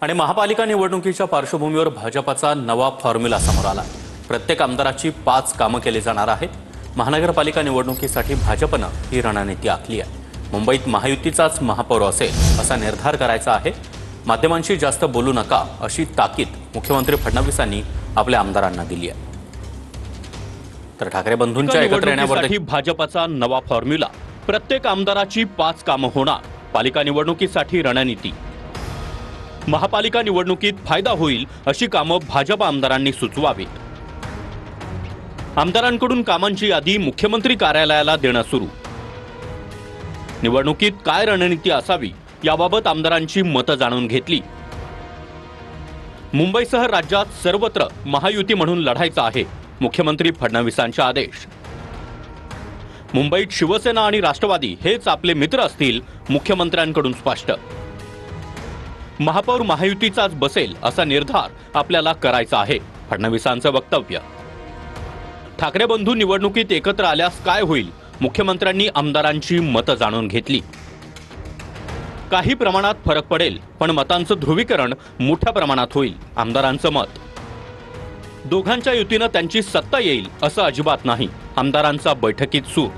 आणि महापालिका निवडणुकीच्या पार्श्वभूमीवर भाजपचा नवा फॉर्म्युला समोर आला। प्रत्येक आमदाराची 5 कामं केली जाणार आहेत। महानगरपालिका निवडणुकीसाठी भाजपने ही रणनीती आखली आहे। मुंबईत महायुतीचाच महापौर असेल असा निर्धार करायचा आहे। माध्यमांशी जास्त बोलू नका अशी ताकीद मुख्यमंत्री फडणवीसांनी आपल्या आमदारांना दिली आहे। तर ठाकरे बंधूंच्या एकत्र येण्यासाठी भाजपचा नवा फॉर्म्युला, प्रत्येक आमदाराची 5 कामं होणार। पालिका निवडणुकीसाठी रणनीती, महापालिका निवडणुकीत फायदा होईल अशी कामं भाजप आमदारांनी सुचवावीत। आमदारांकडून कामांची यादी मुख्यमंत्री कार्यालयाला देणं सुरू। निवडणुकीत काय रणनीती असावी याबाबत आमदारांची मतं जाणून घेतली। मुंबईसह राज्यात सर्वत्र महायुती म्हणून लढायचं आहे, मुख्यमंत्री फडणवीसांचे आदेश। मुंबईत शिवसेना आणि राष्ट्रवादी हेच आपले मित्र असतील, मुख्यमंत्र्यांकडून स्पष्ट। महापौर महायुतीचाच बसेल असा निर्धार आपल्याला करायचा आहे, फडणवीसांचं वक्तव्य। ठाकरे बंधू निवडणुकीत एकत्र आल्यास काय होईल, मुख्यमंत्र्यांनी आमदारांची मतं जाणून घेतली। काही प्रमाणात फरक पडेल, पण मतांचं ध्रुवीकरण मोठ्या प्रमाणात होईल, आमदारांचं मत। दोघांच्या युतीनं त्यांची सत्ता येईल असं अजिबात नाही, आमदारांचा बैठकीत सूर।